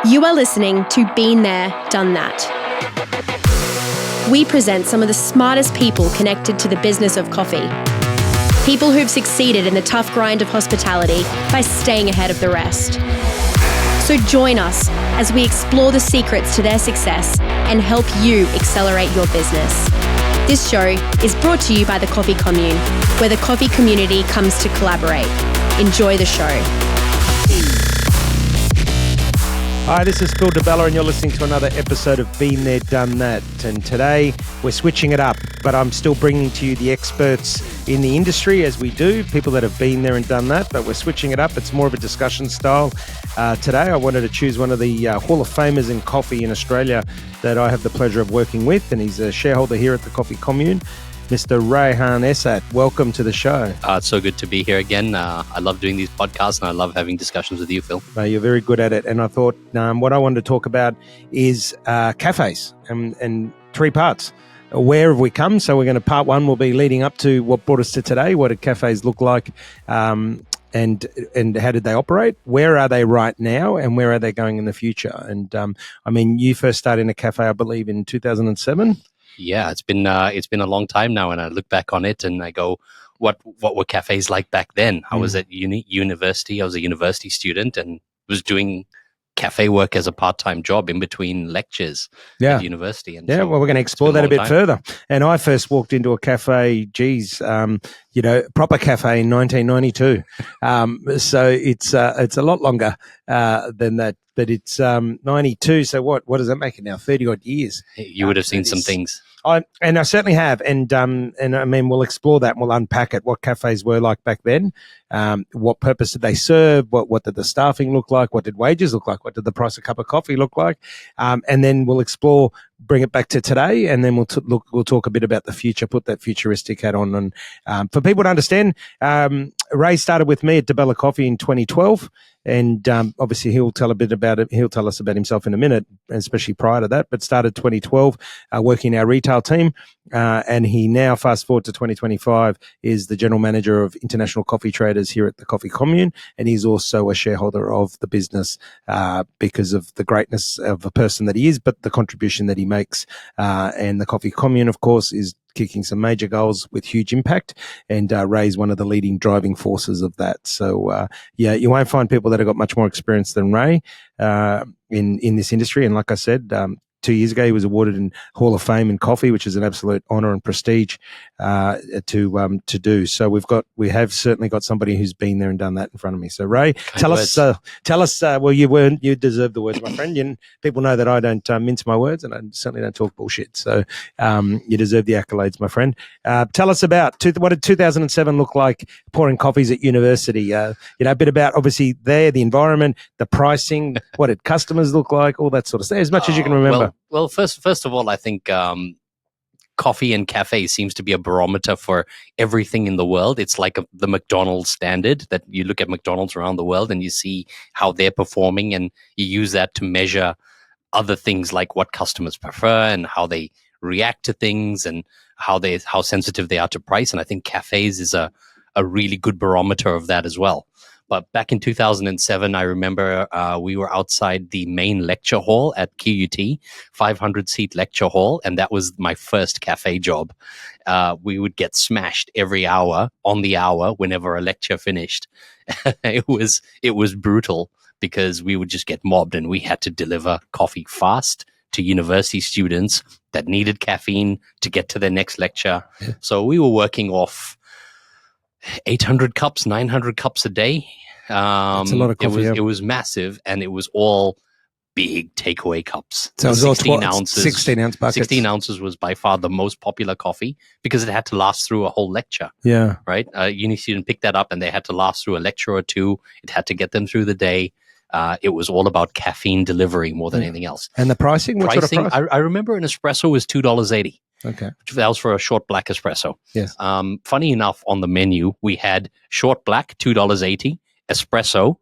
You are listening to Been There, Done That. We present some of the smartest people connected to the business of coffee. People who've succeeded in the tough grind of hospitality by staying ahead of the rest. So join us as we explore the secrets to their success and help you accelerate your business. This show is brought to you by the Coffee Commune, where the coffee community comes to collaborate. Enjoy the show. Hi, this is Phil DeBella and you're listening to another episode of Been There, Done That. And today we're switching it up, but I'm still bringing to you the experts in the industry as we do, people that have been there and done that, but we're switching it up. It's more of a discussion style. Today I wanted to choose one of the Hall of Famers in coffee in Australia that I have the pleasure of working with, and he's a shareholder here at the Coffee Commune. Mr. Raihaan Esat, welcome to the show. It's so good to be here again. I love doing these podcasts and I love having discussions with you, Phil. You're very good at it. And I thought what I wanted to talk about is cafes and three parts. Where have we come? So we're going to, part one will be leading up to what brought us to today. What did cafes look like? And how did they operate? Where are they right now? And where are they going in the future? And you first started in a cafe, I believe, in 2007. Yeah, it's been a long time now, and I look back on it and I go, what were cafes like back then? I was at university. I was a university student and was doing cafe work as a part-time job in between lectures at university. And well, we're going to explore that a bit further. And I first walked into a cafe, proper cafe in 1992. So it's a lot longer than that. But it's 92. So what does that make it now? 30 odd years. You would have seen some things. I certainly have, and we'll explore that and we'll unpack it. What cafes were like back then, what purpose did they serve? What did the staffing look like? What did wages look like? What did the price of a cup of coffee look like? And then we'll explore, bring it back to today, and then we'll talk a bit about the future. Put that futuristic hat on, and for people to understand, Ray started with me at DeBella Coffee in 2012. And obviously he'll tell us about himself in a minute, especially prior to that, but started 2012 working our retail team. And he now, fast forward to 2025, is the general manager of international coffee traders here at the Coffee Commune. And he's also a shareholder of the business because of the greatness of a person that he is, but the contribution that he makes. And the Coffee Commune, of course, is kicking some major goals with huge impact, and Ray's one of the leading driving forces of that. So, you won't find people that have got much more experience than Ray in this industry. And like I said, 2 years ago, he was awarded in Hall of Fame in coffee, which is an absolute honour and prestige to do. So we have certainly got somebody who's been there and done that in front of me. So Ray, tell us. Well, you deserve the words, my friend. People know that I don't mince my words, and I certainly don't talk bullshit. So you deserve the accolades, my friend. Tell us about what did 2007 look like pouring coffees at university? A bit about obviously the environment, the pricing, what did customers look like, all that sort of stuff, as much as you can remember. Well, first of all, I think coffee and cafe seems to be a barometer for everything in the world. It's like the McDonald's standard, that you look at McDonald's around the world and you see how they're performing, and you use that to measure other things like what customers prefer and how they react to things and how sensitive they are to price. And I think cafes is a really good barometer of that as well. But back in 2007, I remember we were outside the main lecture hall at QUT, 500-seat lecture hall, and that was my first cafe job. We would get smashed every hour, on the hour, whenever a lecture finished. It was brutal because we would just get mobbed, and we had to deliver coffee fast to university students that needed caffeine to get to their next lecture. Yeah. So we were working off 800 cups, 900 cups a day. That's a lot of coffee. It was massive, and it was all big takeaway cups. So it was 16 ounces. 16 ounce buckets. 16 ounces was by far the most popular coffee because it had to last through a whole lecture. Yeah. Right? Uni student picked that up, and they had to last through a lecture or two. It had to get them through the day. It was all about caffeine delivery more than anything else. And the pricing? What sort of price? I remember an espresso was $2.80. Okay. That was for a short black espresso. Yes. Funny enough, on the menu, we had short black, $2.80, espresso,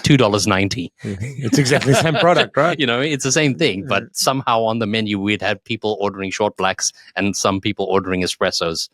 $2.90. It's exactly the same product, right? It's the same thing, but somehow on the menu we'd had people ordering short blacks and some people ordering espressos.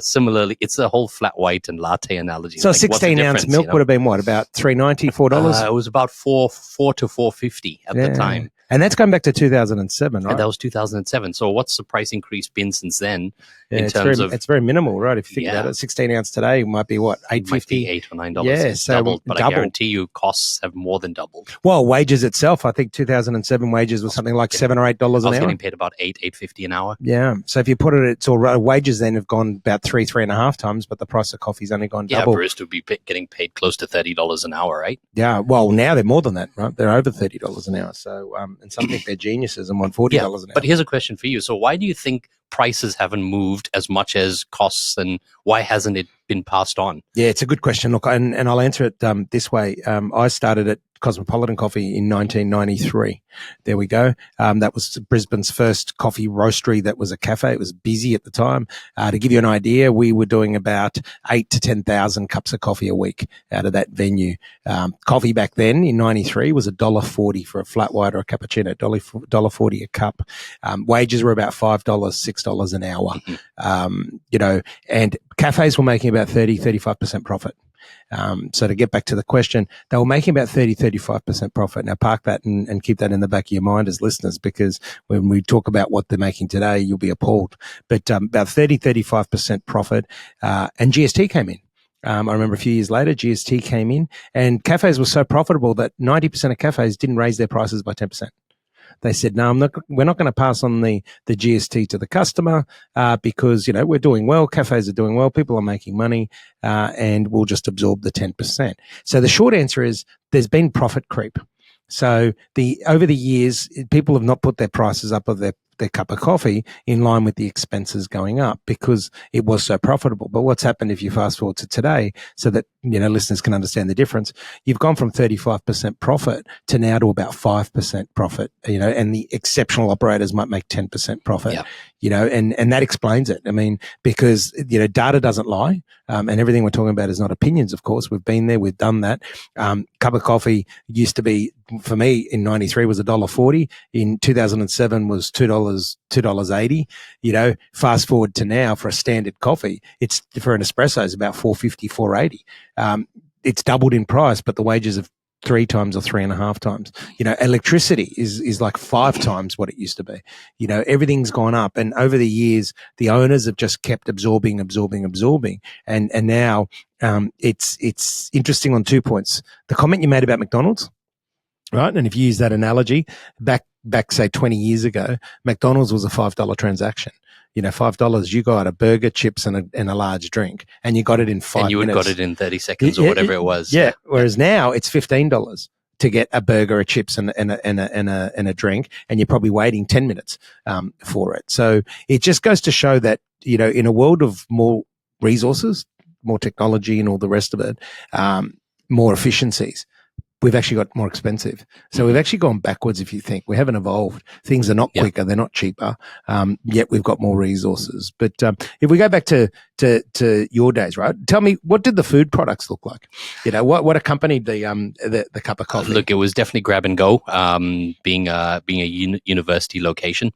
Similarly, it's the whole flat white and latte analogy. So 16-ounce milk would have been what, about $3.90, $4? It was about $4 to $4.50 at the time. And that's going back to 2007, right? And that was 2007. So what's the price increase been since then? It's very minimal, right? If you think about it, 16 ounce today might be what, $8.50, $8 or $9. Yeah, it's so doubled, but double. I guarantee you costs have more than doubled. Well, wages itself, I think 2007 wages was something like $7 or $8 an hour. I was getting paid about $8.50 an hour. Yeah. So if you put it, it's all right. Wages then have gone about three and a half times, but the price of coffee's only gone double. Yeah, barista would be getting paid close to $30 an hour, right? Yeah. Well, now they're more than that, right? They're over $30 an hour. So, and some think they're geniuses and want $40 an hour. But here's a question for you. So why do you think prices haven't moved as much as costs, and why hasn't it been passed on? Yeah, it's a good question. Look, and I'll answer it this way. I started at Cosmopolitan Coffee in 1993. There we go. That was Brisbane's first coffee roastery that was a cafe. It was busy at the time. To give you an idea, we were doing about 8 to 10,000 cups of coffee a week out of that venue. Coffee back then in 93 was $1.40 for a flat white or a cappuccino, $1.40 a cup. Wages were about $5, $6 an hour. And cafes were making about 35% profit. So to get back to the question, they were making about 35% profit. Now park that and keep that in the back of your mind as listeners, because when we talk about what they're making today, you'll be appalled. But about 35% profit, and GST came in. I remember a few years later, GST came in, and cafes were so profitable that 90% of cafes didn't raise their prices by 10%. They said, no, we're not going to pass on the GST to the customer because, we're doing well. Cafes are doing well. People are making money and we'll just absorb the 10%. So the short answer is there's been profit creep. So over the years, people have not put their prices up of their cup of coffee in line with the expenses going up because it was so profitable. But what's happened if you fast forward to today so that, listeners can understand the difference, you've gone from 35% profit to now to about 5% profit, and the exceptional operators might make 10% profit, and that explains it. I mean, because, data doesn't lie, and everything we're talking about is not opinions, of course. We've been there, we've done that. Cup of coffee used to be, for me, in 93 was $1.40. In 2007 was $2.80. Fast forward to now for a standard coffee, it's for an espresso is about $4.50, $4.80. It's doubled in price, but the wages have 3 times or 3.5 times. Electricity is like 5 times what it used to be. Everything's gone up, and over the years, the owners have just kept absorbing, and now it's interesting on 2 points. The comment you made about McDonald's, right? And if you use that analogy back say 20 years ago, McDonald's was a $5 transaction. $5, you got a burger, chips, and a large drink, and you got it in 5 minutes. And you got it in 30 seconds or whatever it was. Yeah. Whereas now it's $15 to get a burger, a chips, and a drink, and you're probably waiting 10 minutes for it. So it just goes to show that in a world of more resources, more technology, and all the rest of it, more efficiencies, we've actually got more expensive. So we've actually gone backwards. If you think we haven't evolved, things are not quicker, they're not cheaper. Yet we've got more resources. But if we go back to your days, right? Tell me, what did the food products look like? What accompanied the cup of coffee? Look, it was definitely grab and go. Being a university location,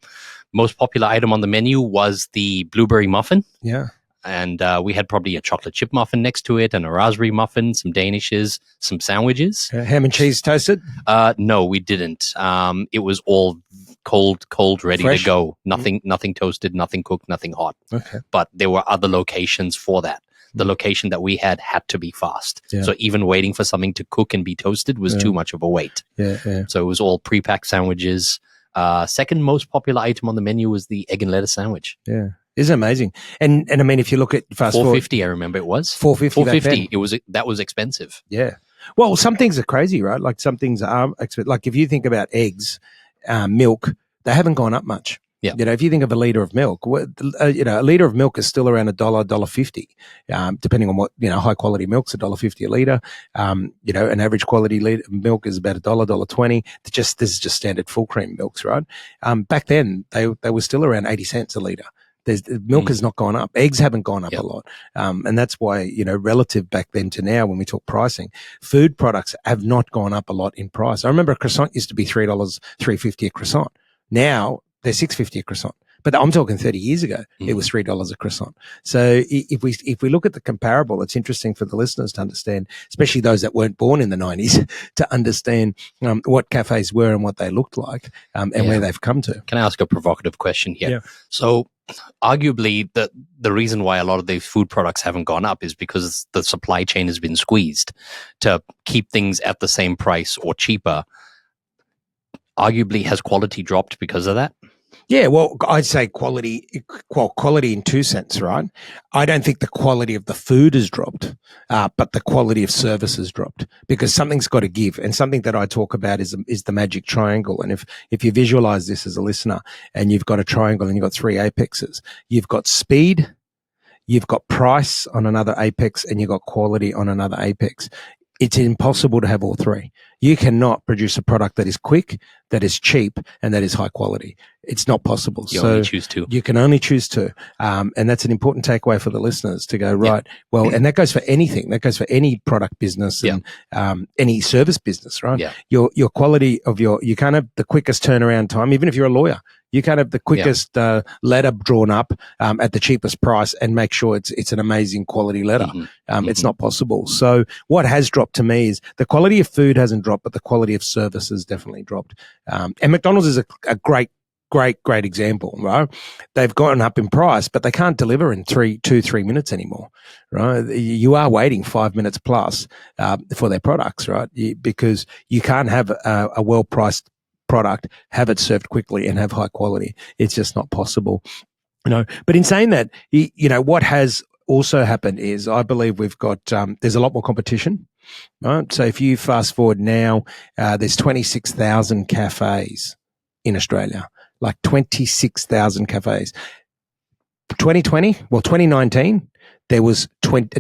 most popular item on the menu was the blueberry muffin. Yeah. And we had probably a chocolate chip muffin next to it and a raspberry muffin, some danishes, some sandwiches. Ham and cheese toasted? No, we didn't. It was all cold, ready Fresh? to go. Nothing toasted, nothing cooked, nothing hot. Okay. But there were other locations for that. The location that we had to be fast. Yeah. So even waiting for something to cook and be toasted was too much of a wait. Yeah. So it was all pre-packed sandwiches. Second most popular item on the menu was the egg and lettuce sandwich. Yeah. It's amazing. And I mean, if you look at fast forward, $4.50, I remember it was $4.50. That was expensive. Yeah. Well, some things are crazy, right? Like some things are expensive. Like if you think about eggs, milk, they haven't gone up much. Yeah. If you think of a liter of milk, a liter of milk is still around $1.50, depending on what, high quality milk's $1.50 a liter. An average quality liter of milk is about $1.20. This is just standard full cream milks, right? Back then they were still around 80 cents a liter. Milk has not gone up. Eggs haven't gone up a lot. And that's why, relative back then to now, when we talk pricing, food products have not gone up a lot in price. I remember a croissant used to be $3, $3.50 a croissant. Now they're $6.50 a croissant. But I'm talking 30 years ago, it was $3 a croissant. So if we look at the comparable, it's interesting for the listeners to understand, especially those that weren't born in the 90s, to understand what cafes were and what they looked like and where they've come to. Can I ask a provocative question here? Yeah. So arguably the reason why a lot of these food products haven't gone up is because the supply chain has been squeezed to keep things at the same price or cheaper. Arguably, has quality dropped because of that? Yeah, well, I'd say quality in two senses, right? I don't think the quality of the food has dropped, but the quality of service has dropped, because something's got to give. And something that I talk about is the magic triangle. And if you visualize this as a listener, and you've got a triangle and you've got three apexes, you've got speed, you've got price on another apex, and you've got quality on another apex. It's impossible to have all three. You cannot produce a product that is quick, that is cheap, and that is high quality. It's not possible. You only choose two. You can only choose two. And that's an important takeaway for the listeners to go, right, well, and that goes for anything. That goes for any product business and any service business, right? Yeah. Your quality of you can't have the quickest turnaround time, even if you're a lawyer. You can't have the quickest letter drawn up at the cheapest price and make sure it's an amazing quality letter. It's not possible. So what has dropped to me is the quality of food hasn't dropped, but the quality of service has definitely dropped. And McDonald's is a great example, right? They've gone up in price, but they can't deliver in 3 minutes anymore, right? You are waiting 5 minutes plus for their products, right? Because you can't have a well-priced product, have it served quickly and have high quality. It's just not possible, But in saying that, what has also happened is I believe we've got, there's a lot more competition, right? So if you fast forward now, there's 26,000 cafes in Australia, like 26,000 cafes. 2019, there was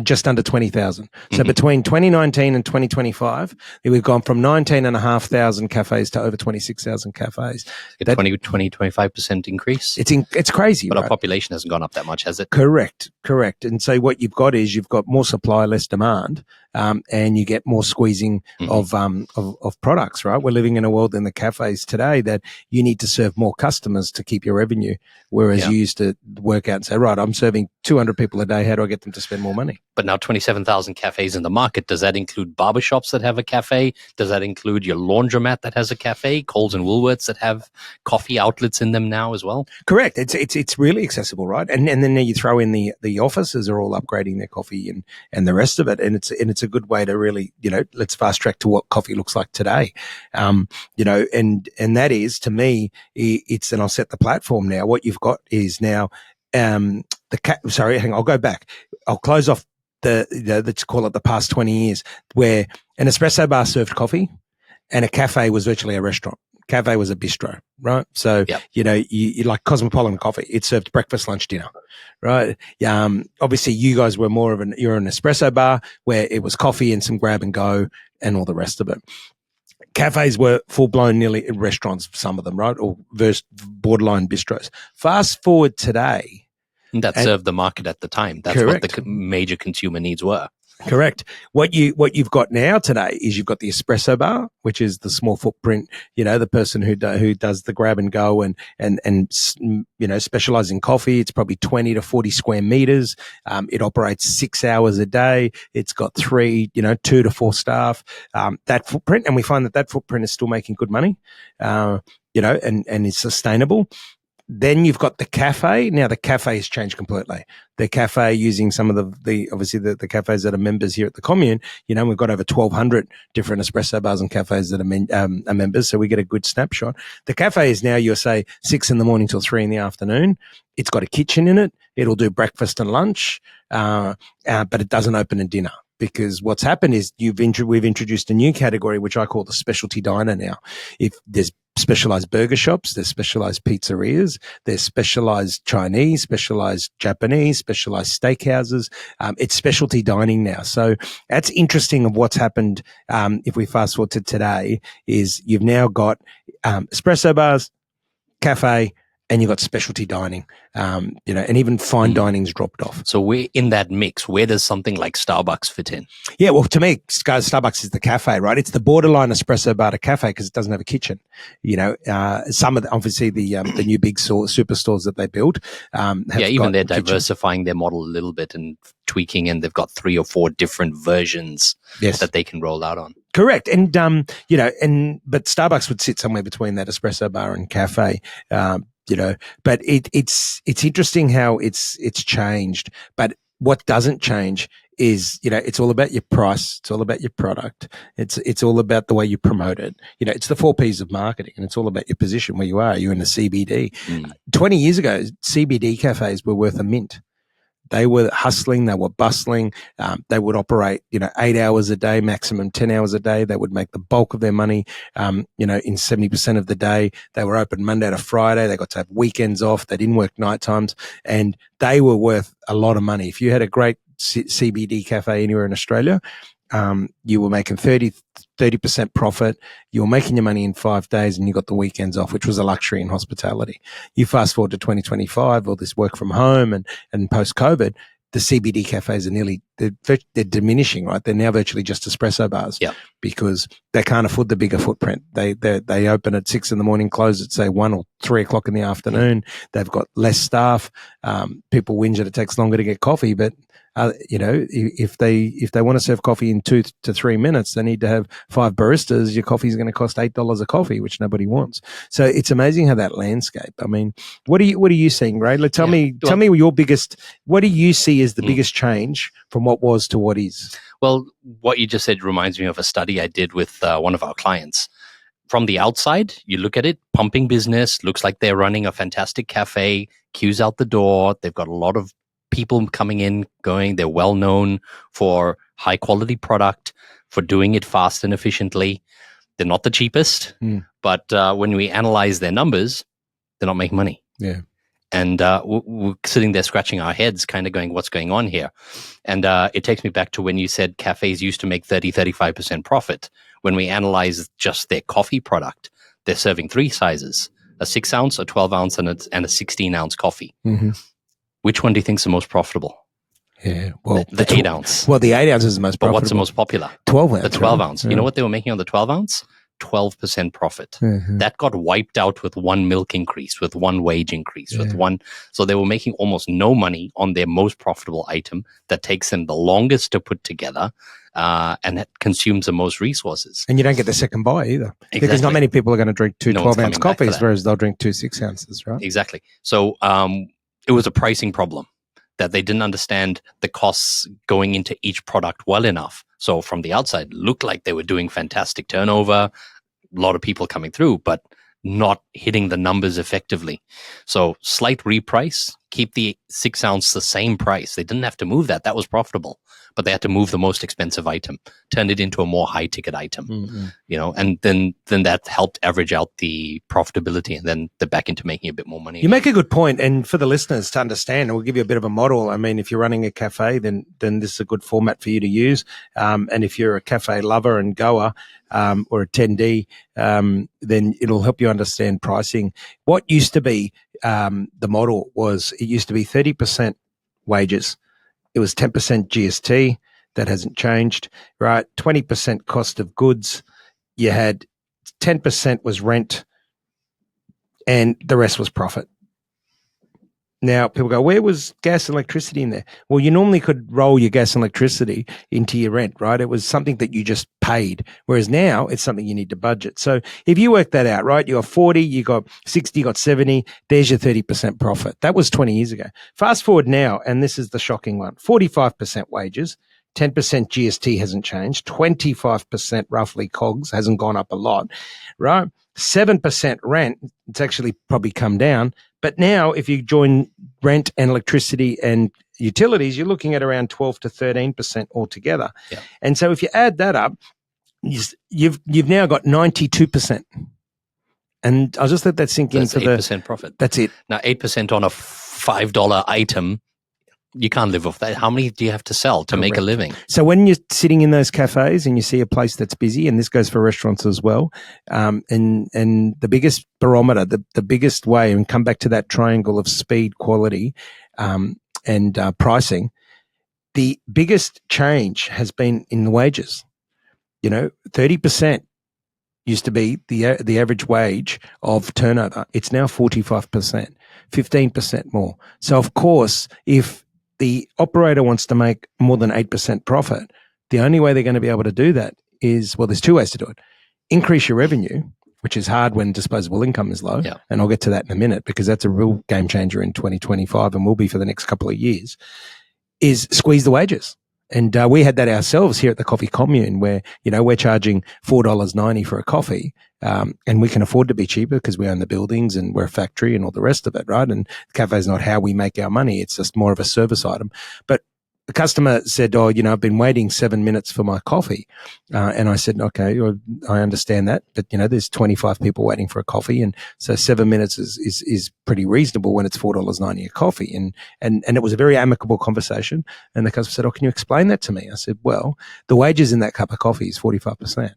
just under 20,000. So between 2019 and 2025, we've gone from 19,500 cafes to over 26,000 cafes. A 25% increase. It's crazy, but right? Our population hasn't gone up that much, has it? Correct. And so what you've got is you've got more supply, less demand, and you get more squeezing of products, right? We're living in a world in the cafes today that you need to serve more customers to keep your revenue, whereas you used to work out and say, right, I'm serving 200 people a day. How do I get them to spend more money? But now 27,000 cafes in the market. Does that include barbershops that have a cafe? Does that include your laundromat that has a cafe? Coles and Woolworths that have coffee outlets in them now as well? Correct. It's really accessible, right? And then you throw in the offices are all upgrading their coffee and the rest of it. And it's a good way to really, let's fast track to what coffee looks like today. And that is, to me, and I'll set the platform now. What you've got is now, I'll go back. I'll close off let's call it the past 20 years, where an espresso bar served coffee and a cafe was virtually a restaurant. Cafe was a bistro, right? So, you like Cosmopolitan coffee. It served breakfast, lunch, dinner, right? Obviously you guys were you're an espresso bar where it was coffee and some grab and go and all the rest of it. Cafes were full-blown nearly restaurants, some of them, right? Or borderline bistros. Fast forward today. That served the market at the time. That's correct. What the major consumer needs were. Correct. What you've got now today is you've got the espresso bar, which is the small footprint, the person who does the grab and go and specialize in coffee. It's probably 20 to 40 square meters. It operates 6 hours a day. It's got 2 to 4 staff. That footprint, and we find that footprint is still making good money, and is sustainable. Then you've got the cafe. Now the cafe has changed completely. The cafe, using some of the obviously the cafes that are members here at the Commune, we've got over 1,200 different espresso bars and cafes that are members. So we get a good snapshot. The cafe is now, you'll say 6 a.m. till 3 p.m. It's got a kitchen in it. It'll do breakfast and lunch, but it doesn't open at dinner. Because what's happened is we've introduced a new category, which I call the specialty diner now. If there's specialized burger shops, there's specialized pizzerias, there's specialized Chinese, specialized Japanese, specialized steakhouses. It's specialty dining now. So that's interesting of what's happened. If we fast forward to today, is you've now got espresso bars, cafe, and you got specialty dining, and even fine dining's dropped off. So we're in that mix. Where does something like Starbucks fit in? Yeah, well, to me, Starbucks is the cafe, right? It's the borderline espresso bar to cafe because it doesn't have a kitchen. Some of obviously the new big superstores that they built. Even they're diversifying their model a little bit and tweaking, and they've got 3 or 4 different versions that they can roll out on. Correct, and but Starbucks would sit somewhere between that espresso bar and cafe. But it's interesting how it's changed. But what doesn't change is, it's all about your price. It's all about your product. It's all about the way you promote it. It's the 4 Ps of marketing, and it's all about your position where you are. You're in the CBD. 20 years ago, CBD cafes were worth a mint. They were hustling. They were bustling. They would operate, 8 hours a day, maximum 10 hours a day. They would make the bulk of their money, in 70% of the day. They were open Monday to Friday. They got to have weekends off. They didn't work night times, and they were worth a lot of money. If you had a great CBD cafe anywhere in Australia, you were making 30% profit. You were making your money in 5 days, and you got the weekends off, which was a luxury in hospitality. You fast forward to 2025, all this work from home and post-COVID, the CBD cafes are they're diminishing, right? They're now virtually just espresso bars because they can't afford the bigger footprint. They open at 6 a.m, close at say 1 or 3 o'clock in the afternoon. They've got less staff. People whinge that it takes longer to get coffee, but if they want to serve coffee in 2 to 3 minutes, they need to have 5 baristas. Your coffee is going to cost $8 a coffee, which nobody wants. So it's amazing how that landscape. I mean, what are you seeing, Ray? Tell me your biggest. What do you see as the biggest change from what was to what is? Well, what you just said reminds me of a study I did with one of our clients. From the outside, you look at it, pumping business, looks like they're running a fantastic cafe, queues out the door. They've got a lot of people coming in, going. They're well known for high quality product, for doing it fast and efficiently. They're not the cheapest, but when we analyze their numbers, they're not making money. Yeah. And we're sitting there scratching our heads, kind of going, what's going on here? And it takes me back to when you said cafes used to make 35% profit. When we analyze just their coffee product, they're serving 3 sizes, a 6 ounce, a 12 ounce, and a 16 ounce coffee. Mm-hmm. Which one do you think is the most profitable? Yeah, well, the 8 ounce. Well, the 8 ounce is the most profitable. But what's the most popular? 12 ounce. The 12 ounce. Yeah. You know what they were making on the 12 ounce? 12% profit. Mm-hmm. That got wiped out with 1 milk increase, with 1 wage increase, with 1. So they were making almost no money on their most profitable item that takes them the longest to put together, and that consumes the most resources. And you don't get the second buy either. Exactly. Because not many people are going to drink 2 12-ounce coffees, whereas they'll drink 2 6 ounces, right? Exactly. So it was a pricing problem, that they didn't understand the costs going into each product well enough. So from the outside, it looked like they were doing fantastic turnover, a lot of people coming through, but not hitting the numbers effectively. So slight reprice, keep the 6 ounce the same price. They didn't have to move that. That was profitable, but they had to move the most expensive item, turn it into a more high ticket item, and then that helped average out the profitability, and then they're back into making a bit more money. You make a good point, and for the listeners to understand, and we'll give you a bit of a model. I mean, if you're running a cafe, then this is a good format for you to use. And if you're a cafe lover and goer, or attendee, then it'll help you understand pricing. What used to be the model was, it used to be 30% wages. It was 10% GST. That hasn't changed, right? 20% cost of goods. You had 10% was rent, and the rest was profit. Now, people go, where was gas and electricity in there? Well, you normally could roll your gas and electricity into your rent, right? It was something that you just paid, whereas now it's something you need to budget. So if you work that out, right, you got 40, you got 60, you got 70, there's your 30% profit. That was 20 years ago. Fast forward now, and this is the shocking one, 45% wages, 10% GST hasn't changed, 25% roughly COGS hasn't gone up a lot, right? 7% rent, it's actually probably come down. But now if you join rent and electricity and utilities, you're looking at around 12 to 13% altogether. Yeah. And so if you add that up, you've now got 92%. And I'll just let that sink in. That's 8% profit. That's it. Now 8% on a $5 item You can't live off that. How many do you have to sell to make a living? So when you're sitting in those cafes and you see a place that's busy, and this goes for restaurants as well, and the biggest barometer, the biggest way, and come back to that triangle of speed, quality, and pricing, the biggest change has been in the wages. 30% used to be the average wage of turnover. It's now 45%, 15% more. So of course, if the operator wants to make more than 8% profit, the only way they're going to be able to do that is, well, there's two ways to do it. Increase your revenue, which is hard when disposable income is low. Yeah. And I'll get to that in a minute because that's a real game changer in 2025 and will be for the next couple of years, is squeeze the wages. And we had that ourselves here at the Coffee Commune where, we're charging $4.90 for a coffee. And we can afford to be cheaper because we own the buildings and we're a factory and all the rest of it, right? And the cafe is not how we make our money. It's just more of a service item. But the customer said, I've been waiting 7 minutes for my coffee. And I said, okay, I understand that. But, there's 25 people waiting for a coffee. And so 7 minutes is pretty reasonable when it's $4.90 a coffee. And it was a very amicable conversation. And the customer said, can you explain that to me? I said, well, the wages in that cup of coffee is 45%.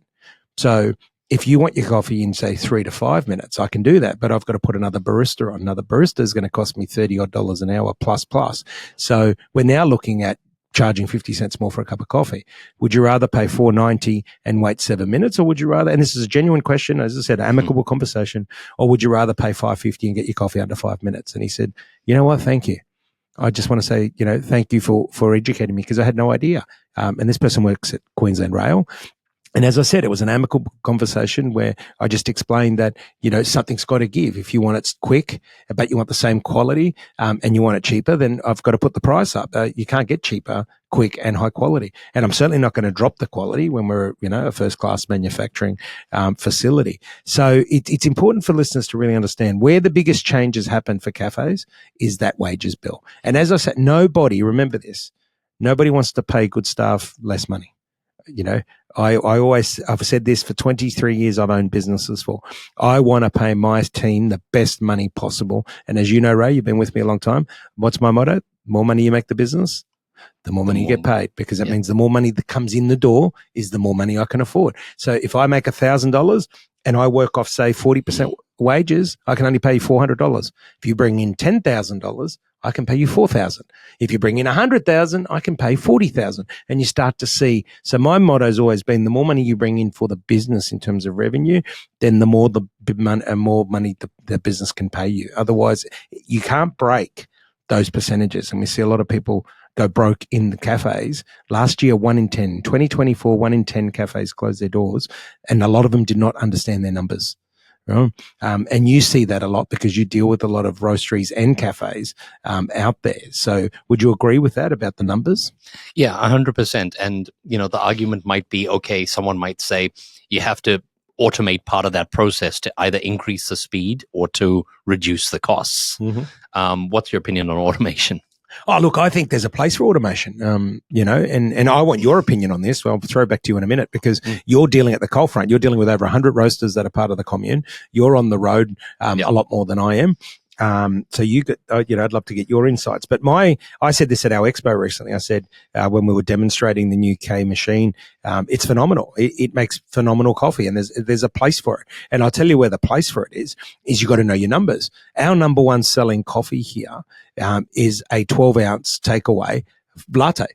So if you want your coffee in, say, 3 to 5 minutes, I can do that, but I've got to put another barista on. Another barista is going to cost me $30 an hour plus. So we're now looking at charging 50 cents more for a cup of coffee. Would you rather pay $4.90 and wait 7 minutes, or would you rather, and this is a genuine question, as I said, amicable conversation, or would you rather pay $5.50 and get your coffee under 5 minutes? And he said, you know what? Thank you. I just want to say, thank you for educating me because I had no idea. And this person works at Queensland Rail. And as I said, it was an amicable conversation where I just explained that, something's got to give. If you want it quick, but you want the same quality, and you want it cheaper, then I've got to put the price up. You can't get cheaper, quick and high quality. And I'm certainly not going to drop the quality when we're, a first class manufacturing, facility. So it's important for listeners to really understand where the biggest changes happen for cafes is that wages bill. And as I said, remember this, nobody wants to pay good staff less money. I've said this for 23 years I've owned businesses for. I want to pay my team the best money possible. And as you know, Ray, you've been with me a long time. What's my motto? The more money you make the business, the more money you get paid, because that means the more money that comes in the door is the more money I can afford. So if I make $1,000 and I work off, say, 40% wages, I can only pay you $400. If you bring in $10,000, I can pay you $4,000. If you bring in $100,000, I can pay $40,000. And you start to see. So my motto has always been: the more money you bring in for the business in terms of revenue, then the more money the business can pay you. Otherwise, you can't break those percentages. And we see a lot of people go broke in the cafes. Last year, 1 in 10. 2024, 1 in 10 cafes closed their doors, and a lot of them did not understand their numbers. And you see that a lot because you deal with a lot of roasteries and cafes out there. So would you agree with that about the numbers? Yeah, 100%. And, the argument might be, okay, someone might say you have to automate part of that process to either increase the speed or to reduce the costs. Mm-hmm. What's your opinion on automation? Oh, look, I think there's a place for automation, and I want your opinion on this. Well, I'll throw back to you in a minute because you're dealing at the coal front. You're dealing with over 100 roasters that are part of the commune. You're on the road a lot more than I am. So you get, I'd love to get your insights. But I said this at our expo recently. I said, when we were demonstrating the new K machine, it's phenomenal. It makes phenomenal coffee, and there's a place for it. And I'll tell you where the place for it is you got to know your numbers. Our number one selling coffee here, is a 12-ounce takeaway latte,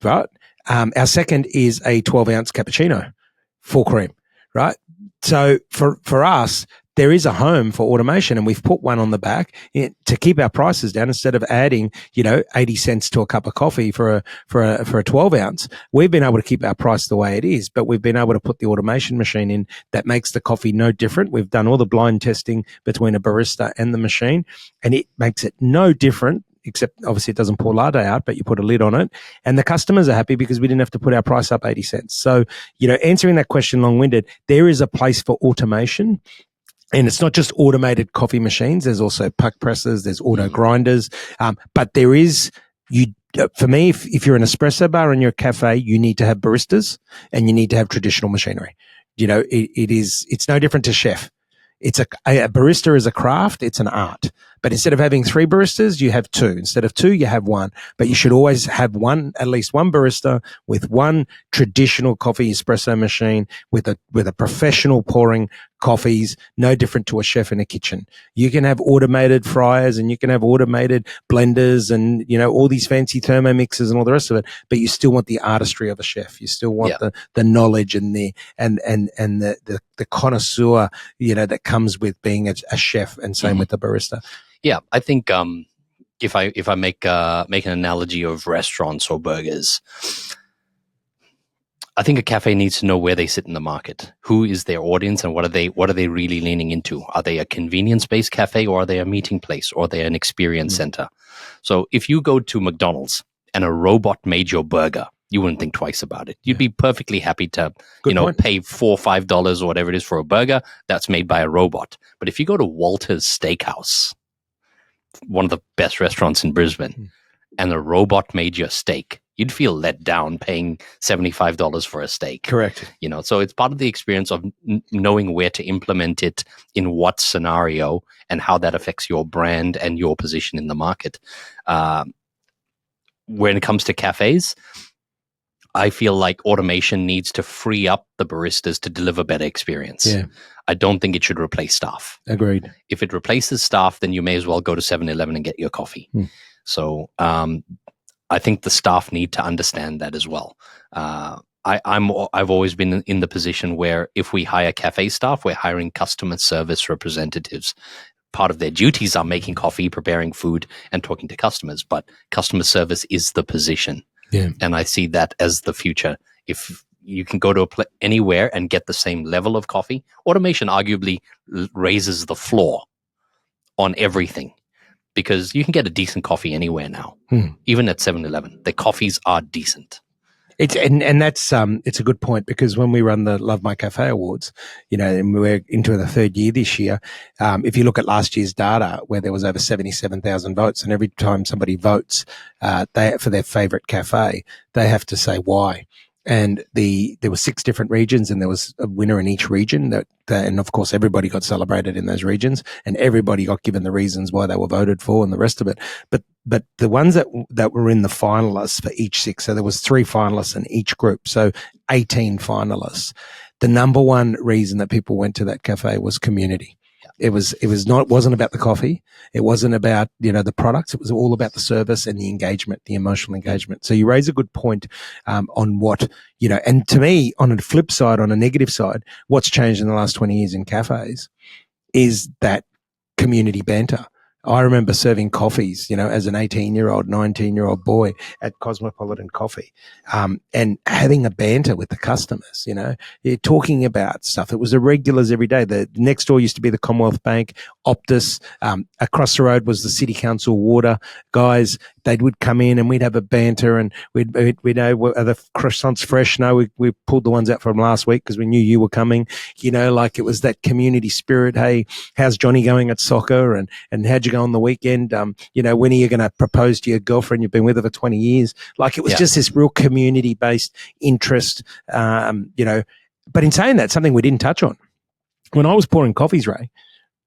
right? Our second is a 12-ounce cappuccino, full cream, right? So for us, there is a home for automation, and we've put one on the back to keep our prices down. Instead of adding, 80 cents to a cup of coffee for a 12-ounce, we've been able to keep our price the way it is, but we've been able to put the automation machine in that makes the coffee no different. We've done all the blind testing between a barista and the machine, and it makes it no different, except obviously it doesn't pour latte out, but you put a lid on it. And the customers are happy because we didn't have to put our price up 80 cents. So, answering that question long-winded, there is a place for automation. And it's not just automated coffee machines. There's also puck presses. There's auto grinders. But there is, for me, if you're an espresso bar and you're a cafe, you need to have baristas and you need to have traditional machinery. It's no different to chef. a barista is a craft. It's an art. But instead of having 3 baristas, you have 2. Instead of 2, you have 1. But you should always have at least one barista with one traditional coffee espresso machine with a professional pouring coffees, no different to a chef in a kitchen. You can have automated fryers and you can have automated blenders and, all these fancy thermomixes and all the rest of it, but you still want the artistry of a chef. You still want the knowledge and the connoisseur, that comes with being a chef, and same with the barista. Yeah, I think if I make an analogy of restaurants or burgers, I think a cafe needs to know where they sit in the market. Who is their audience, and what are they really leaning into? Are they a convenience-based cafe, or are they a meeting place, or are they an experience center? So if you go to McDonald's and a robot made your burger, you wouldn't think twice about it. You'd be perfectly happy to, pay $4 or $5 or whatever it is for a burger that's made by a robot. But if you go to Walter's Steakhouse, one of the best restaurants in Brisbane, and a robot made your steak, you'd feel let down paying $75 for a steak. Correct. So it's part of the experience of knowing where to implement it in what scenario and how that affects your brand and your position in the market. When it comes to cafes, I feel like automation needs to free up the baristas to deliver better experience. Yeah. I don't think it should replace staff. Agreed. If it replaces staff, then you may as well go to 7-Eleven and get your coffee. So I think the staff need to understand that as well. I've always been in the position where if we hire cafe staff, we're hiring customer service representatives. Part of their duties are making coffee, preparing food, and talking to customers. But customer service is the position. Yeah. And I see that as the future. If you can go to anywhere and get the same level of coffee, automation arguably raises the floor on everything, because you can get a decent coffee anywhere now, even at 7-Eleven. The coffees are decent. It's it's a good point, because when we run the Love My Cafe Awards, and we're into the 3rd year this year. If you look at last year's data, where there was over 77,000 votes, and every time somebody votes, for their favorite cafe, they have to say why. And there were 6 different regions, and there was a winner in each region. And of course, everybody got celebrated in those regions, and everybody got given the reasons why they were voted for and the rest of it. But the ones that were in the finalists for each 6, so there was 3 finalists in each group, so 18 finalists. The number one reason that people went to that cafe was community. It wasn't about the coffee. It wasn't about, the products. It was all about the service and the engagement, the emotional engagement. So you raise a good point, on what, and to me, on a flip side, on a negative side, what's changed in the last 20 years in cafes is that community banter. I remember serving coffees, as an 18-year-old, 19-year-old boy at Cosmopolitan Coffee, and having a banter with the customers, you're talking about stuff. It was the regulars every day. The next door used to be the Commonwealth Bank, Optus. Across the road was the City Council water guys. They would come in and we'd have a banter, and we'd know, are the croissants fresh? No, we pulled the ones out from last week because we knew you were coming. Like it was that community spirit. Hey, how's Johnny going at soccer? And how'd you go on the weekend? When are you going to propose to your girlfriend? You've been with her for 20 years. Like it was just this real community-based interest, But in saying that, something we didn't touch on. When I was pouring coffees, Ray,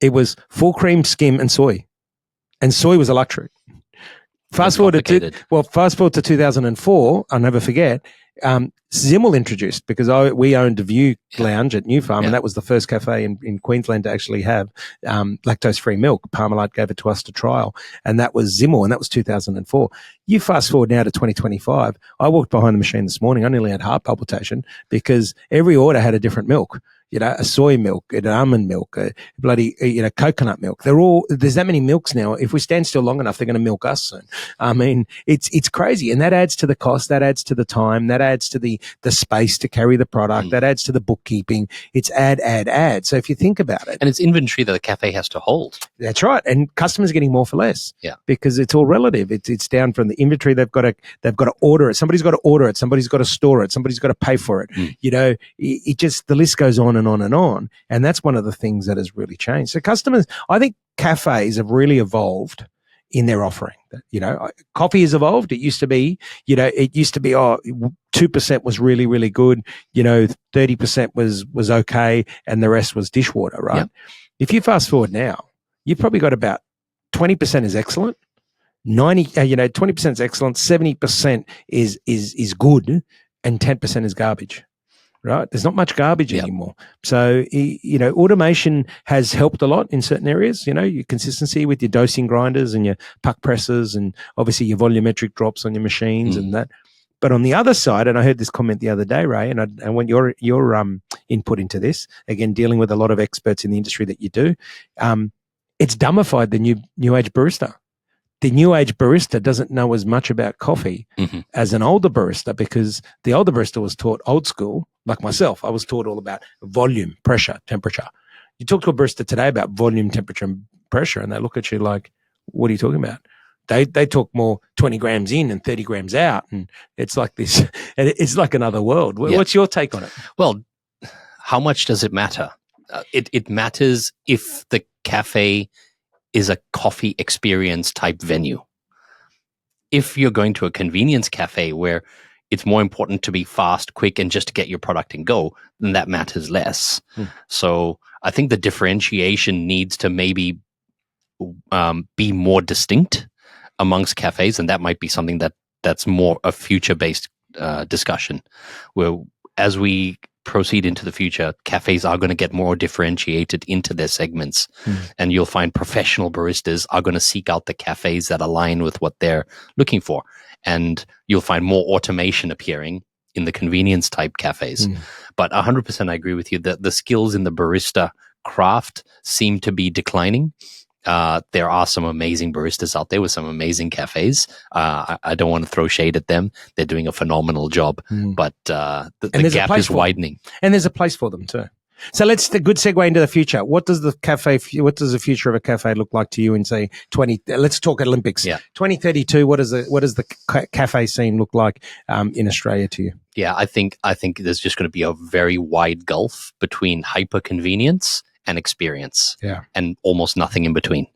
it was full cream, skim, and soy. And soy was a luxury. Fast forward to 2004, I'll never forget, Zimmel introduced, because we owned a View Lounge at New Farm, and that was the first cafe in Queensland to actually have lactose-free milk. Parmalat gave it to us to trial, and that was Zimmel, and that was 2004. You fast forward now to 2025. I walked behind the machine this morning. I nearly had heart palpitation because every order had a different milk. A soy milk, an almond milk, a bloody, coconut milk. There's that many milks now. If we stand still long enough, they're going to milk us soon. I mean, it's crazy. And that adds to the cost, that adds to the time, that adds to the space to carry the product, that adds to the bookkeeping. It's add. So if you think about it. And it's inventory that the cafe has to hold. That's right. And customers are getting more for less. Yeah. Because it's all relative. It's down from the inventory. They've got to order it. Somebody's got to order it. Somebody's got to store it. Somebody's got to pay for it. It just, the list goes on and on and on. And that's one of the things that has really changed. So customers, I think cafes have really evolved in their offering. Coffee has evolved. It used to be, 2% was really, really good. 30% was okay. And the rest was dishwater, right? Yep. If you fast forward now, you've probably got about 20% is excellent, 20% is excellent, 70% is good, and 10% is garbage. Right? There's not much garbage anymore. So, automation has helped a lot in certain areas, your consistency with your dosing grinders and your puck presses and obviously your volumetric drops on your machines and that. But on the other side, and I heard this comment the other day, Ray, and I want your input into this, again, dealing with a lot of experts in the industry that you do, it's dumbified the new age barista. The new age barista doesn't know as much about coffee as an older barista, because the older barista was taught old school, like myself. I was taught all about volume, pressure, temperature. You talk to a barista today about volume, temperature, and pressure, and they look at you like, what are you talking about? They talk more 20 grams in and 30 grams out, and it's like this. It's like another world. What's your take on it? Well, how much does it matter? It matters if the cafe is a coffee experience type venue. If you're going to a convenience cafe where it's more important to be fast, quick, and just to get your product and go, then that matters less. So I think the differentiation needs to maybe be more distinct amongst cafes, and that might be something that's more a future-based discussion, where as we proceed into the future, cafes are going to get more differentiated into their segments, and you'll find professional baristas are going to seek out the cafes that align with what they're looking for, and you'll find more automation appearing in the convenience type cafes. But 100% I agree with you that the skills in the barista craft seem to be declining. There are some amazing baristas out there with some amazing cafes. I don't want to throw shade at them. They're doing a phenomenal job, but the gap is widening. And there's a place for them too. So a good segue into the future. What does the future of a cafe look like to you in, say, let's talk Olympics. 2032, what does the cafe scene look like in Australia to you? Yeah, I think there's just going to be a very wide gulf between hyper convenience and experience, and almost nothing in between.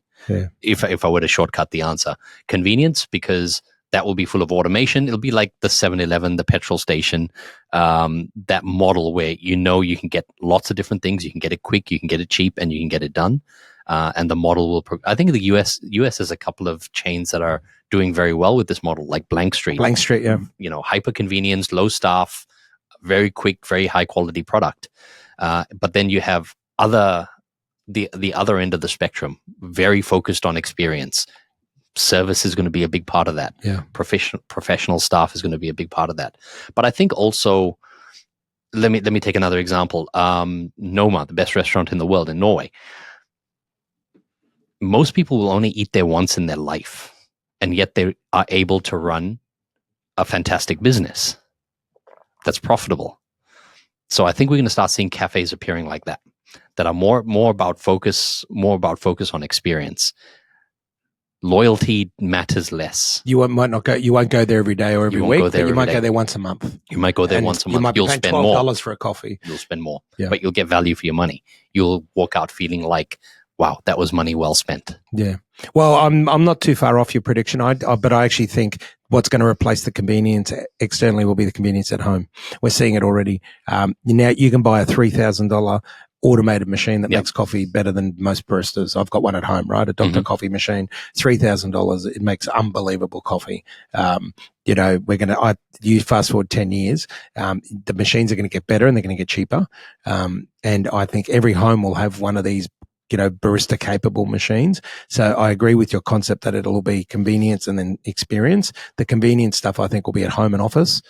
If I were to shortcut the answer, convenience, because that will be full of automation. It'll be like the 7-Eleven, the petrol station, that model where you can get lots of different things. You can get it quick, you can get it cheap, and you can get it done. And the model will. I think the US has a couple of chains that are doing very well with this model, like Blank Street. Hyper convenience, low staff, very quick, very high quality product. But then you have the other end of the spectrum, very focused on experience. Service is going to be a big part of that. Professional staff is going to be a big part of that. But I think also, let me take another example. Noma, the best restaurant in the world in Norway. Most people will only eat there once in their life, and yet they are able to run a fantastic business that's profitable. So I think we're going to start seeing cafes appearing like that are more about focus on experience. Loyalty matters less. You won't go there every day or every week, but you might go there once a month. You might go there once a month. You'll spend $12 for a coffee. You'll spend more, but you'll get value for your money. You'll walk out feeling like, wow, that was money well spent. Yeah. Well, I'm not too far off your prediction, but I actually think what's going to replace the convenience externally will be the convenience at home. We're seeing it already. Now you can buy a $3,000 automated machine that makes coffee better than most baristas. I've got one at home, right? A Dr. Coffee machine, $3,000. It makes unbelievable coffee. You fast forward 10 years, the machines are going to get better and they're going to get cheaper. And I think every home will have one of these barista capable machines. So I agree with your concept that it'll be convenience and then experience. The convenience stuff I think will be at home and office.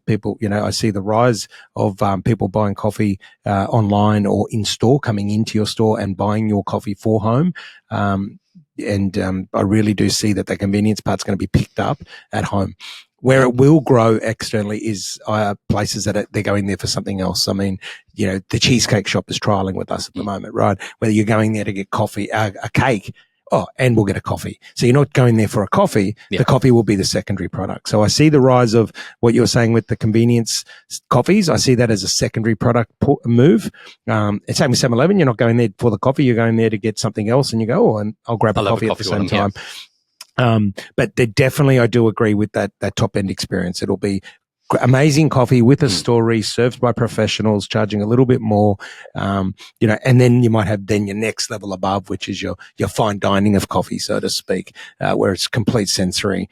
People, I see the rise of people buying coffee online or in store, coming into your store and buying your coffee for home. And I really do see that the convenience part's going to be picked up at home. Where it will grow externally is places that they're going there for something else. I mean, the Cheesecake Shop is trialing with us at the moment, right? Whether you're going there to get coffee, a cake, and we'll get a coffee. So you're not going there for a coffee. The coffee will be the secondary product. So I see the rise of what you're saying with the convenience coffees. I see that as a secondary product move. It's same with 7-Eleven. You're not going there for the coffee. You're going there to get something else, and you go, and I'll grab a coffee at the same time. But I do agree with that top end experience. It'll be amazing coffee with a story, served by professionals, charging a little bit more, and then you might have then your next level above, which is your fine dining of coffee, so to speak, where it's complete sensory,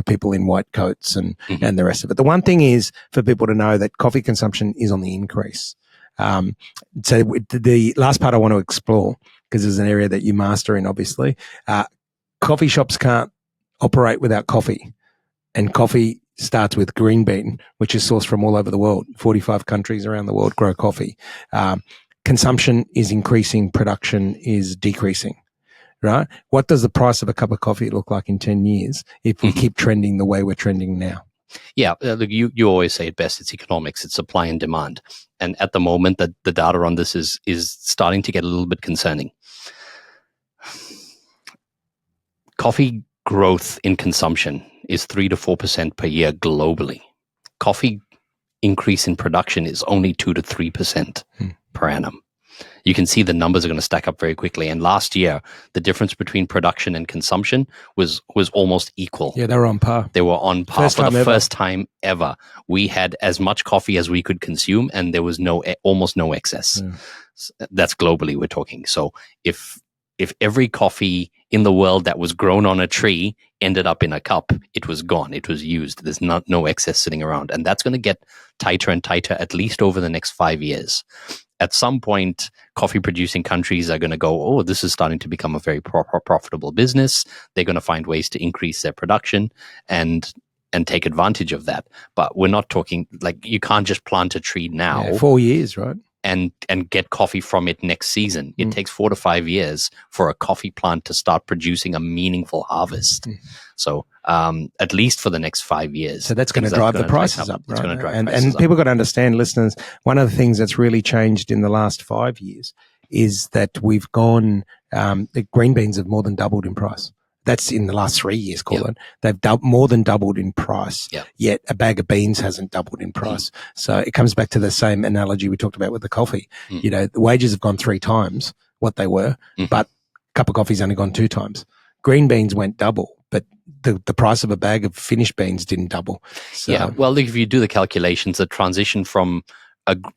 people in white coats and the rest of it. The one thing is for people to know that coffee consumption is on the increase. So the last part I want to explore, because there's an area that you master in, obviously, coffee shops can't operate without coffee, and coffee starts with green bean, which is sourced from all over the world. 45 countries around the world grow coffee. Consumption is increasing, production is decreasing, right? What does the price of a cup of coffee look like in 10 years if we keep trending the way we're trending now? Yeah, look, you always say it best. It's economics. It's supply and demand. And at the moment, the data on this is starting to get a little bit concerning. Coffee growth in consumption is 3 to 4% per year globally. Coffee increase in production is only 2 to 3% per annum. You can see the numbers are going to stack up very quickly. And last year, the difference between production and consumption was almost equal. Yeah, they were on par. They were on par for the first time ever. We had as much coffee as we could consume, and there was almost no excess. That's globally we're talking. So if every coffee in the world that was grown on a tree ended up in a cup, it was gone. It was used. There's no excess sitting around. And that's going to get tighter and tighter, at least over the next 5 years. At some point, coffee producing countries are going to go, oh, this is starting to become a very profitable business. They're going to find ways to increase their production and take advantage of that. But we're not talking, like, you can't just plant a tree now. Yeah, 4 years, right? And get coffee from it next season. It takes 4 to 5 years for a coffee plant to start producing a meaningful harvest. So at least for the next 5 years. So that's going to drive the prices up. It's right? going to drive and prices up. People got to understand, listeners, one of the things that's really changed in the last 5 years is that we've gone, the green beans have more than doubled in price. That's in the last 3 years, Colin. They've more than doubled in price, yet a bag of beans hasn't doubled in price. So it comes back to the same analogy we talked about with the coffee. The wages have gone 3 times what they were, but a cup of coffee's only gone 2 times. Green beans went double, but the price of a bag of finished beans didn't double. So, yeah, well, look, if you do the calculations, the transition from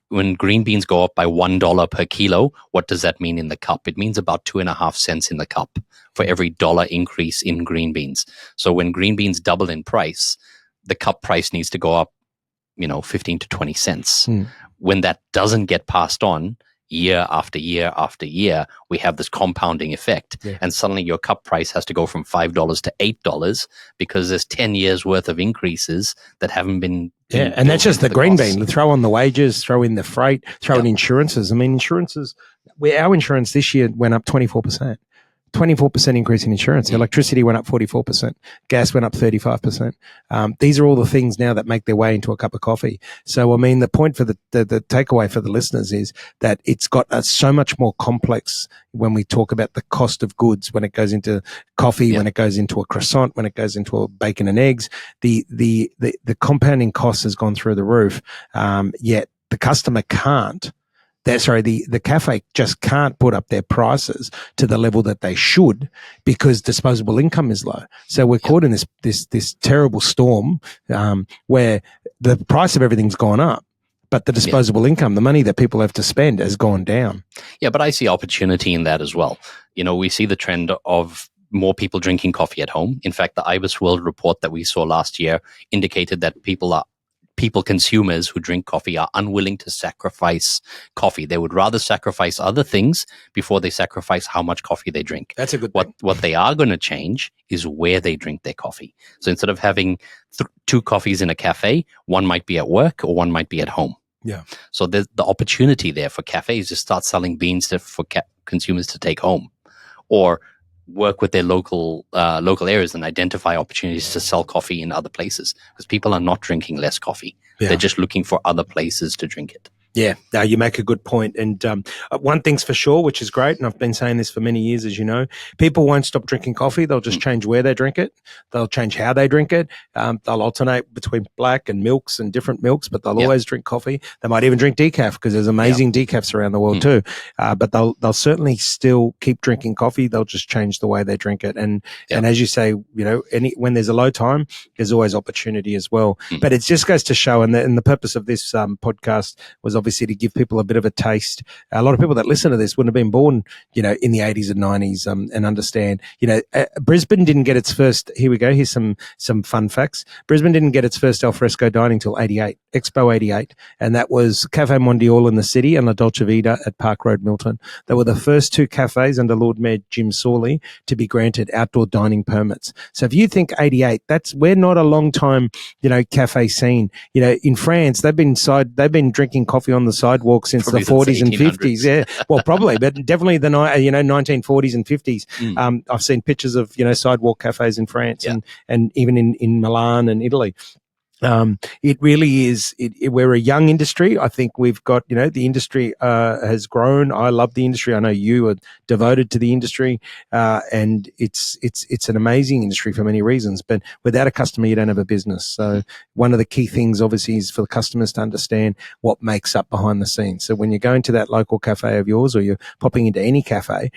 when green beans go up by $1 per kilo, what does that mean in the cup? It means about 2.5 cents in the cup for every dollar increase in green beans. So when green beans double in price, the cup price needs to go up, 15 to 20 cents. When that doesn't get passed on year after year after year, we have this compounding effect. And suddenly your cup price has to go from $5 to $8 because there's 10 years worth of increases that haven't been. And that's just the green bean. Throw on the wages, throw in the freight, throw in insurances. I mean, our insurance this year went up 24%. 24% increase in insurance. Electricity went up 44%. Gas went up 35%. These are all the things now that make their way into a cup of coffee. So, I mean, the point for the takeaway for the listeners is that it's got so much more complex when we talk about the cost of goods, when it goes into coffee, when it goes into a croissant, when it goes into a bacon and eggs. The compounding cost has gone through the roof, yet the customer can't. The cafe just can't put up their prices to the level that they should because disposable income is low. So we're caught in this terrible storm where the price of everything's gone up, but the disposable income, the money that people have to spend, has gone down. Yeah, but I see opportunity in that as well. We see the trend of more people drinking coffee at home. In fact, the IBIS World report that we saw last year indicated that consumers who drink coffee are unwilling to sacrifice coffee. They would rather sacrifice other things before they sacrifice how much coffee they drink. That's a good thing. What they are going to change is where they drink their coffee. So instead of having 2 coffees in a cafe, one might be at work or one might be at home. Yeah. So there's the opportunity there for cafes to start selling beans for consumers to take home, or work with their local areas and identify opportunities to sell coffee in other places, because people are not drinking less coffee. They're just looking for other places to drink it. Yeah, no, you make a good point. And one thing's for sure, which is great, and I've been saying this for many years, as you know, people won't stop drinking coffee. They'll just change where they drink it. They'll change how they drink it. They'll alternate between black and milks and different milks, but they'll always drink coffee. They might even drink decaf because there's amazing decafs around the world too. But they'll certainly still keep drinking coffee. They'll just change the way they drink it. And as you say, when there's a low time, there's always opportunity as well. But it just goes to show, and the purpose of this podcast was obviously to give people a bit of a taste. A lot of people that listen to this wouldn't have been born, in the 80s and 90s and understand, Brisbane didn't get its first, here we go, here's some fun facts. Brisbane didn't get its first alfresco dining till 88, Expo 88. And that was Café Mondial in the city and La Dolce Vita at Park Road, Milton. They were the first two cafes under Lord Mayor Jim Sawley to be granted outdoor dining permits. So if you think 88, we're not a long time, cafe scene. In France, they've been drinking coffee on the sidewalk since probably the 40s and 50s. Yeah, well, probably, but definitely the 1940s and 50s. I've seen pictures of sidewalk cafes in France and even in Milan and Italy. It really is. We're a young industry. I think we've got, the industry has grown. I love the industry. I know you are devoted to the industry, and it's an amazing industry for many reasons. But without a customer, you don't have a business. So one of the key things, obviously, is for the customers to understand what makes up behind the scenes. So when you're going to that local cafe of yours, or you're popping into any cafe,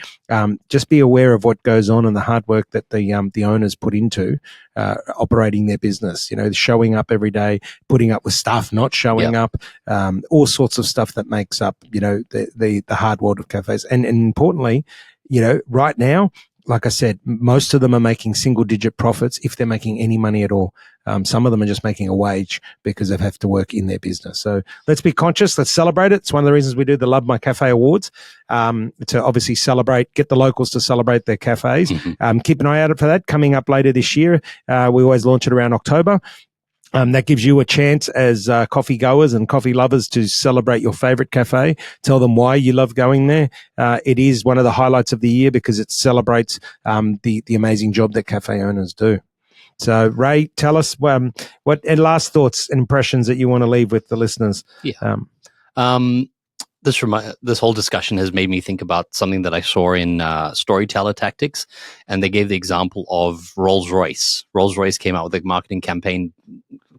just be aware of what goes on and the hard work that the owners put into operating their business. Showing up every day, putting up with staff not showing up, all sorts of stuff that makes up, the hard world of cafes. And importantly, right now, like I said, most of them are making single digit profits if they're making any money at all. Some of them are just making a wage because they have to work in their business. So let's be conscious. Let's celebrate it. It's one of the reasons we do the Love My Cafe Awards, to obviously get the locals to celebrate their cafes. Keep an eye out for that coming up later this year. We always launch it around October. That gives you a chance as coffee goers and coffee lovers to celebrate your favorite cafe. Tell them why you love going there. It is one of the highlights of the year because it celebrates the amazing job that cafe owners do. So, Ray, tell us what last thoughts and impressions that you want to leave with the listeners. This whole discussion has made me think about something that I saw in Storyteller Tactics, and they gave the example of Rolls-Royce. Rolls-Royce came out with a marketing campaign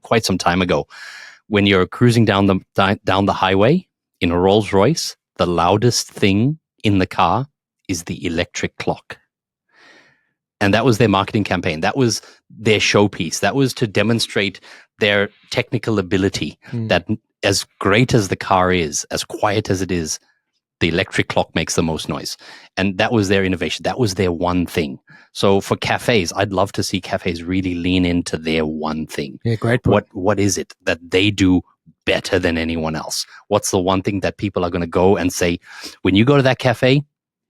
quite some time ago. When you're cruising down the highway in a Rolls-Royce, the loudest thing in the car is the electric clock. And that was their marketing campaign. That was their showpiece. That was to demonstrate their technical ability, that as great as the car is, as quiet as it is, the electric clock makes the most noise. And that was their innovation. That was their one thing. So for cafes, I'd love to see cafes really lean into their one thing. Yeah, great point. What is it that they do better than anyone else? What's the one thing that people are going to go and say, when you go to that cafe,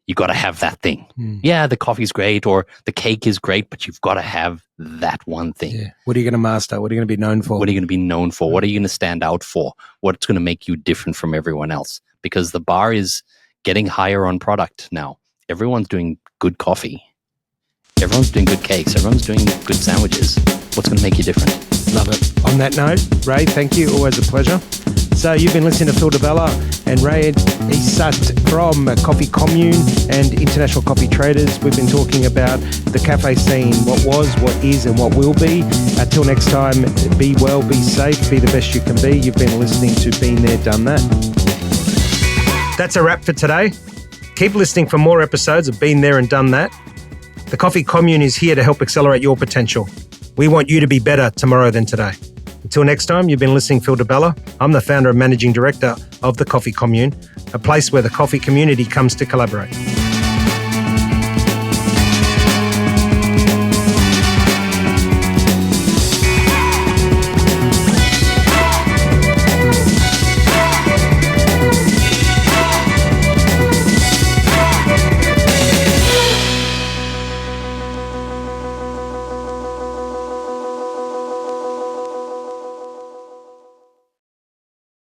you got to have that thing. Yeah, the coffee's great or the cake is great, but you've got to have that one thing. Yeah. What are you going to master? What are you going to be known for? What are you going to be known for? What are you going to stand out for? What's going to make you different from everyone else? Because the bar is getting higher on product now. Everyone's doing good coffee. Everyone's doing good cakes. Everyone's doing good sandwiches. What's going to make you different? Love it. On that note, Ray, thank you. Always a pleasure. So you've been listening to Phil DeBella and Raihaan Esat from Coffee Commune and International Coffee Traders. We've been talking about the cafe scene, what was, what is, and what will be. Until next time, be well, be safe, be the best you can be. You've been listening to Been There, Done That. That's a wrap for today. Keep listening for more episodes of Been There and Done That. The Coffee Commune is here to help accelerate your potential. We want you to be better tomorrow than today. Until next time, you've been listening to Phil DeBella. I'm the founder and managing director of the Coffee Commune, a place where the coffee community comes to collaborate.